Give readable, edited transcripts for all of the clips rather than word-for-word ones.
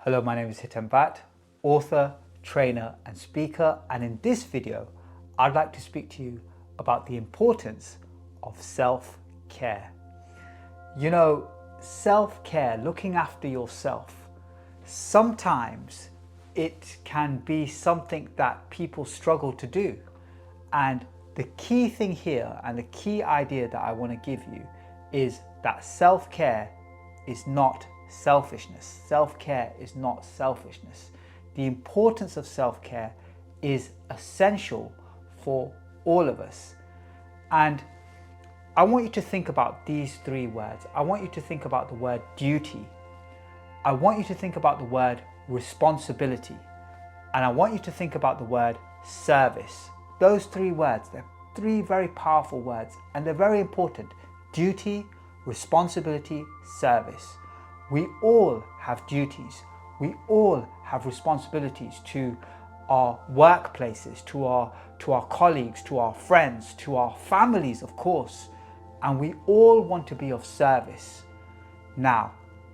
Hello, my name is hbhatt, author, trainer and speaker, and in this video I'd like to speak to you about the importance of self-care. You know, self-care, looking after yourself, sometimes it can be something that people struggle to do. And the key thing here and the key idea that I want to give you is that self-care is not selfishness. Self-care is not selfishness. The importance of self-care is essential for all of us. And I want you to think about these three words. I want you to think about the word duty. I want you to think about the word responsibility. And I want you to think about the word service. Those three words, they're three very powerful words and they're very important. Duty, responsibility, service. We all have duties. We all have responsibilities to our workplaces, to our colleagues, to our friends, to our families, of course. And we all want to be of service. Now,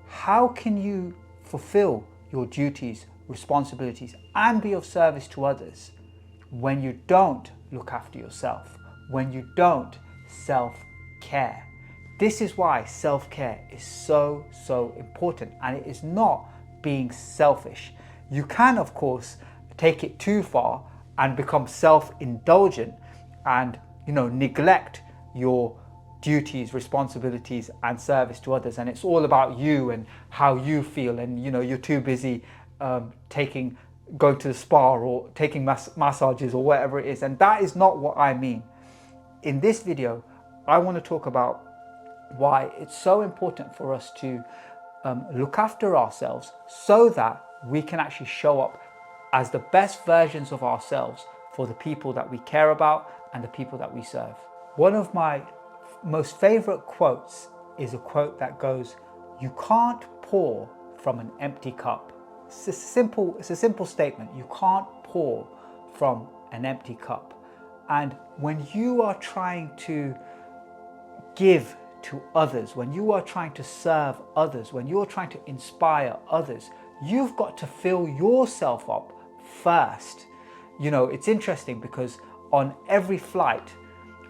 how can you fulfill your duties, responsibilities, and be of service to others when you don't look after yourself, when you don't self-care? This is why self-care is so important, and it is not being selfish. You can, of course, take it too far and become self-indulgent and, neglect your duties, responsibilities and service to others, and it's all about you and how you feel, and you're too busy going to the spa or taking massages or whatever it is. And that is not what I mean. In this video, I want to talk about why it's so important for us to look after ourselves so that we can actually show up as the best versions of ourselves for the people that we care about and the people that we serve. One of my most favorite quotes is a quote that goes, "You can't pour from an empty cup." It's a simple statement. You can't pour from an empty cup. And when you are trying to give to others, when you are trying to serve others, when you're trying to inspire others, you've got to fill yourself up first. It's interesting because on every flight,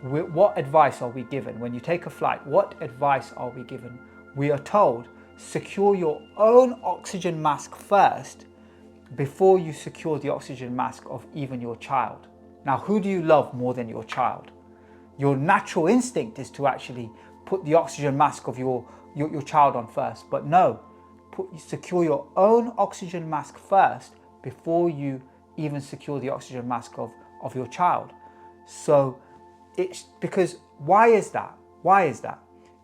what advice are we given? When you take a flight, what advice are we given? We are told, secure your own oxygen mask first before you secure the oxygen mask of even your child. Now, who do you love more than your child? Your natural instinct is to actually put the oxygen mask of your child on first, but no, secure your own oxygen mask first before you even secure the oxygen mask of your child. So it's because, why is that? Why is that?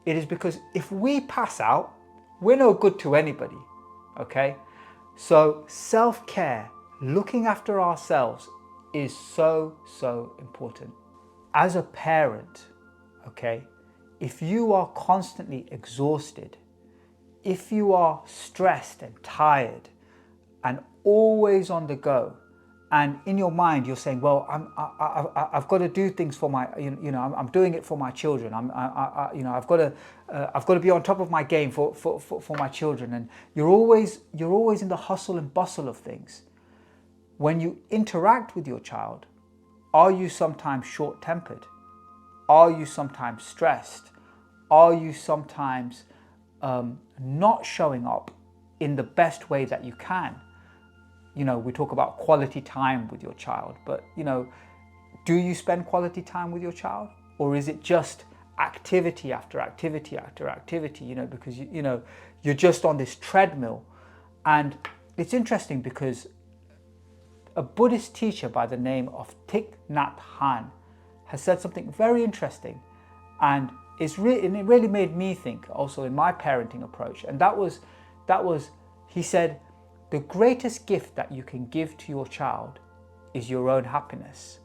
It is because if we pass out, we're no good to anybody, okay? So self-care, looking after ourselves is so important. As a parent, okay, if you are constantly exhausted, if you are stressed and tired and always on the go, and in your mind you're saying, well, I've got to do things for my, I'm doing it for my children. I've got to be on top of my game for my children, and you're always in the hustle and bustle of things. When you interact with your child, are you sometimes short-tempered? Are you sometimes stressed? Are you sometimes not showing up in the best way that you can? We talk about quality time with your child, but do you spend quality time with your child? Or is it just activity after activity after activity, because you're just on this treadmill? And it's interesting because a Buddhist teacher by the name of Thich Nhat Hanh has said something very interesting, and it really made me think also in my parenting approach. And that was he said, the greatest gift that you can give to your child is your own happiness.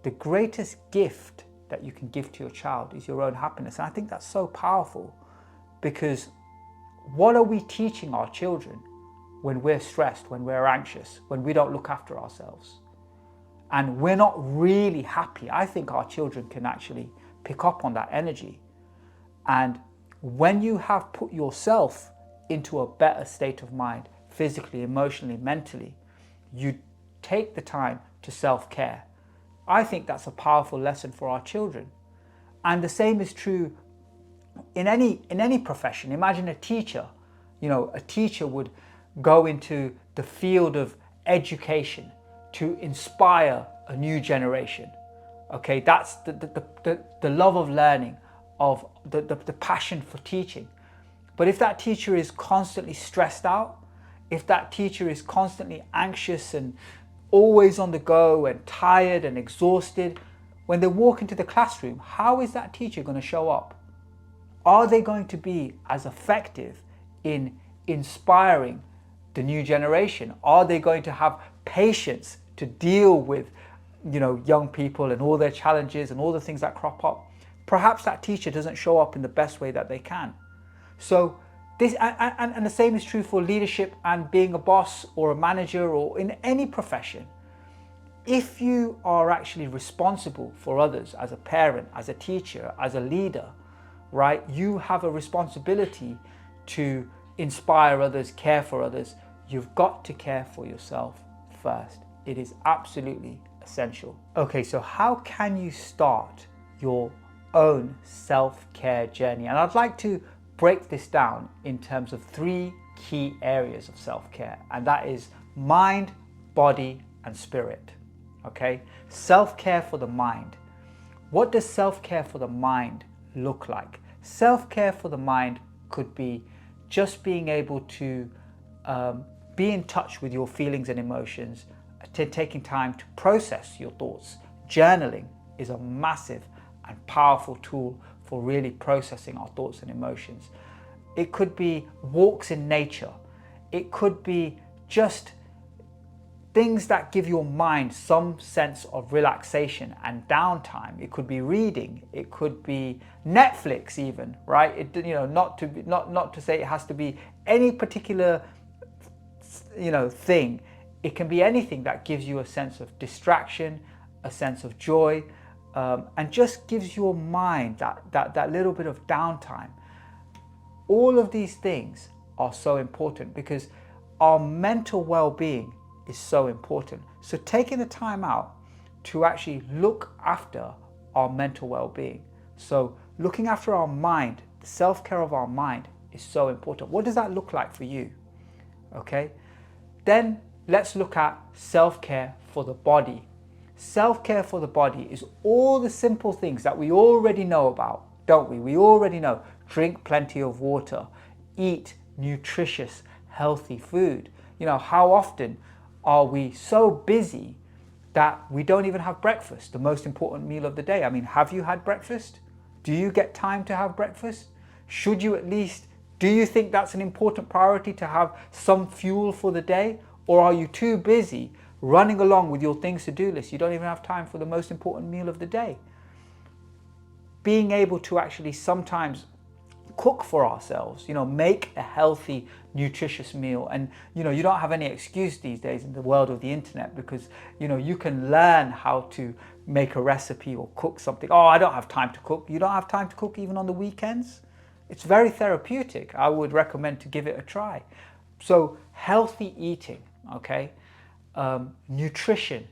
The greatest gift that you can give to your child is your own happiness. And I think that's so powerful, because what are we teaching our children when we're stressed, when we're anxious, when we don't look after ourselves? And we're not really happy. I think our children can actually pick up on that energy. And when you have put yourself into a better state of mind, physically, emotionally, mentally, you take the time to self-care. I think that's a powerful lesson for our children. And the same is true in any profession. Imagine a teacher. A teacher would go into the field of education to inspire a new generation. Okay, that's the love of learning, of the passion for teaching. But if that teacher is constantly stressed out, if that teacher is constantly anxious and always on the go and tired and exhausted, when they walk into the classroom, how is that teacher going to show up? Are they going to be as effective in inspiring the new generation? Are they going to have patience to deal with, young people and all their challenges and all the things that crop up? Perhaps that teacher doesn't show up in the best way that they can. So this, and the same is true for leadership and being a boss or a manager or in any profession. If you are actually responsible for others as a parent, as a teacher, as a leader, right, you have a responsibility to inspire others, care for others. You've got to care for yourself first. It is absolutely essential. Okay, so how can you start your own self-care journey? And I'd like to break this down in terms of 3 key areas of self-care, and that is mind, body, and spirit. Okay, self-care for the mind. What does self-care for the mind look like? Self-care for the mind could be just being able to be in touch with your feelings and emotions, taking time to process your thoughts. Journaling is a massive and powerful tool for really processing our thoughts and emotions. It could be walks in nature. It could be just things that give your mind some sense of relaxation and downtime. It could be reading. It could be Netflix even, right? Not to say it has to be any particular, thing. It can be anything that gives you a sense of distraction, a sense of joy, and just gives your mind that little bit of downtime. All of these things are so important because our mental well-being is so important. So taking the time out to actually look after our mental well-being. So looking after our mind, the self-care of our mind is so important. What does that look like for you? Okay. Then let's look at self-care for the body. Self-care for the body is all the simple things that we already know about, don't we? We already know. Drink plenty of water, eat nutritious, healthy food. How often are we so busy that we don't even have breakfast, the most important meal of the day? I mean, have you had breakfast? Do you get time to have breakfast? Should you at least, do you think that's an important priority to have some fuel for the day? Or are you too busy running along with your things to do list? You don't even have time for the most important meal of the day. Being able to actually sometimes cook for ourselves, make a healthy, nutritious meal. And, you don't have any excuse these days in the world of the internet because, you can learn how to make a recipe or cook something. Oh, I don't have time to cook. You don't have time to cook even on the weekends? It's very therapeutic. I would recommend to give it a try. So healthy eating, okay? Nutrition,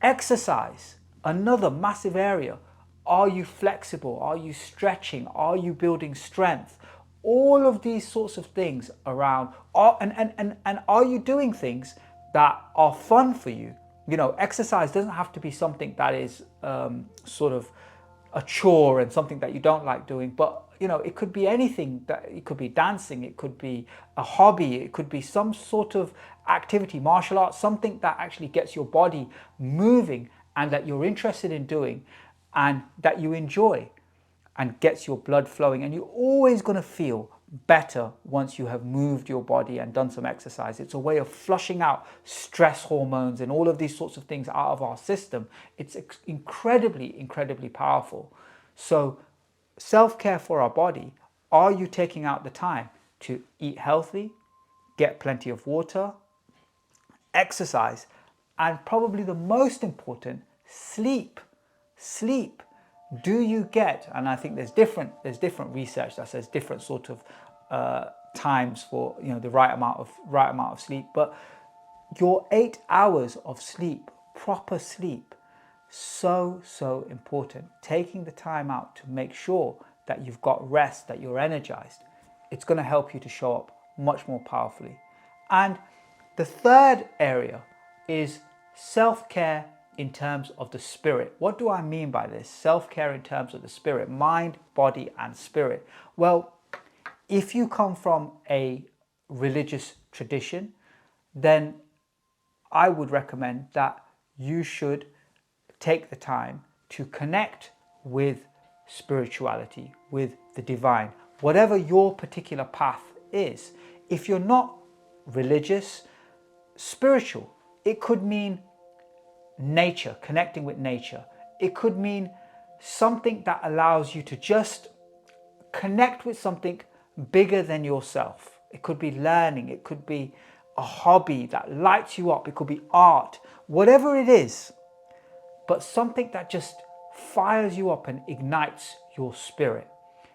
exercise, another massive area. Are you flexible? Are you stretching? Are you building strength? All of these sorts of things around, and are you doing things that are fun for you? Exercise doesn't have to be something that is sort of a chore and something that you don't like doing, but it could be anything. It could be dancing, it could be a hobby, it could be some sort of activity, martial arts, something that actually gets your body moving and that you're interested in doing and that you enjoy and gets your blood flowing. And you're always going to feel better once you have moved your body and done some exercise. It's a way of flushing out stress hormones and all of these sorts of things out of our system. It's incredibly, incredibly powerful. So self-care for our body, are you taking out the time to eat healthy, get plenty of water, exercise, and probably the most important, sleep. Sleep. Do you get, and I think there's different research that says different sort of times for, you know, the right amount of sleep, but your 8 hours of sleep, proper sleep, so important. Taking the time out to make sure that you've got rest, that you're energized, it's going to help you to show up much more powerfully. And the third area is self-care in terms of the spirit. What do I mean by this? Self-care in terms of the spirit, mind, body, and spirit. Well, if you come from a religious tradition, then I would recommend that you should take the time to connect with spirituality, with the divine, whatever your particular path is. If you're not religious, spiritual, it could mean nature, connecting with nature. It could mean something that allows you to just connect with something bigger than yourself. It could be learning, it could be a hobby that lights you up, it could be art, whatever it is, but something that just fires you up and ignites your spirit.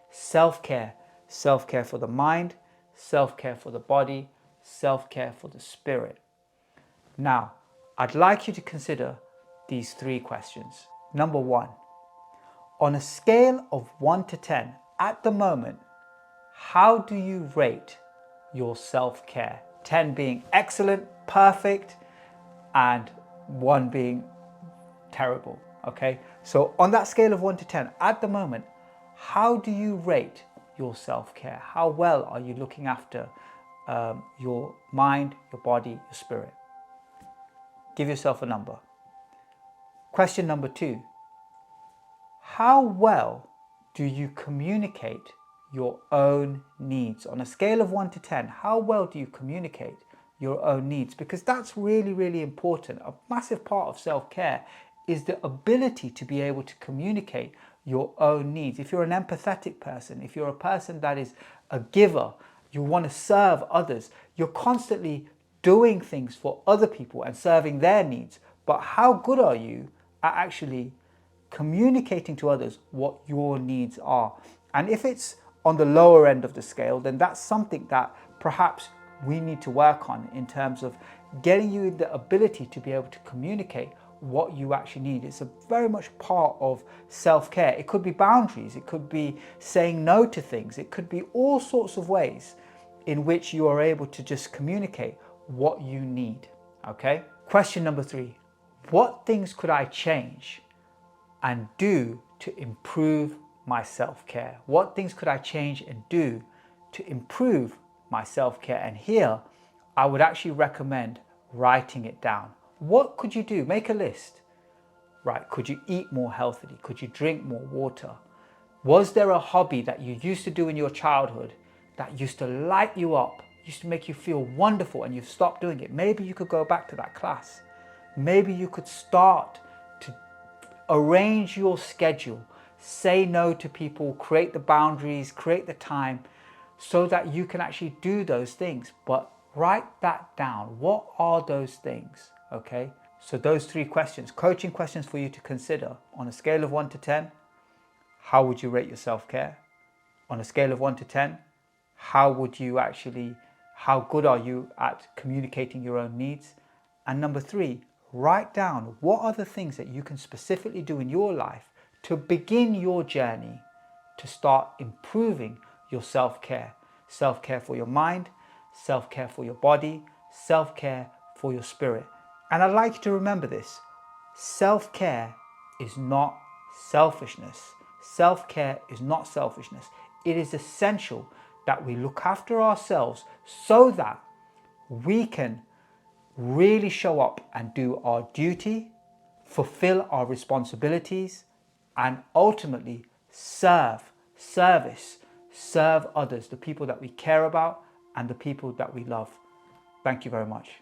Self-care, self-care for the mind, self-care for the body, self-care for the spirit. Now, I'd like you to consider these 3 questions. Number 1, on a scale of 1 to 10, at the moment, how do you rate your self-care? 10 being excellent, perfect, and 1 being terrible, okay? So on that scale of 1 to 10, at the moment, how do you rate your self-care? How well are you looking after your mind, your body, your spirit? Give yourself a number. Question number 2, how well do you communicate your own needs? On a scale of 1 to 10, how well do you communicate your own needs? Because that's really important. A massive part of self-care is the ability to be able to communicate your own needs. If you're an empathetic person, if you're a person that is a giver, you want to serve others, you're constantly doing things for other people and serving their needs. But how good are you at actually communicating to others what your needs are? And if it's on the lower end of the scale, then that's something that perhaps we need to work on in terms of getting you the ability to be able to communicate what you actually need. It's a very much part of self-care. It could be boundaries, it could be saying no to things, it could be all sorts of ways in which you are able to just communicate what you need, okay? Question number 3, what things could I change and do to improve my self-care? What things could I change and do to improve my self-care? And here, I would actually recommend writing it down. What could you do? Make a list, right? Could you eat more healthily? Could you drink more water? Was there a hobby that you used to do in your childhood that used to light you up, used to make you feel wonderful, and you've stopped doing it? Maybe you could go back to that class. Maybe you could start to arrange your schedule, say no to people, create the boundaries, create the time so that you can actually do those things. But write that down. What are those things? Okay, so those 3 questions, coaching questions for you to consider. On a scale of 1 to 10, how would you rate your self-care? On a scale of 1 to 10, how good are you at communicating your own needs? And number 3, write down what are the things that you can specifically do in your life to begin your journey to start improving your self-care. Self-care for your mind, self-care for your body, self-care for your spirit. And I'd like you to remember this. Self-care is not selfishness. Self-care is not selfishness. It is essential that we look after ourselves so that we can really show up and do our duty, fulfill our responsibilities, and ultimately serve others, the people that we care about and the people that we love. Thank you very much.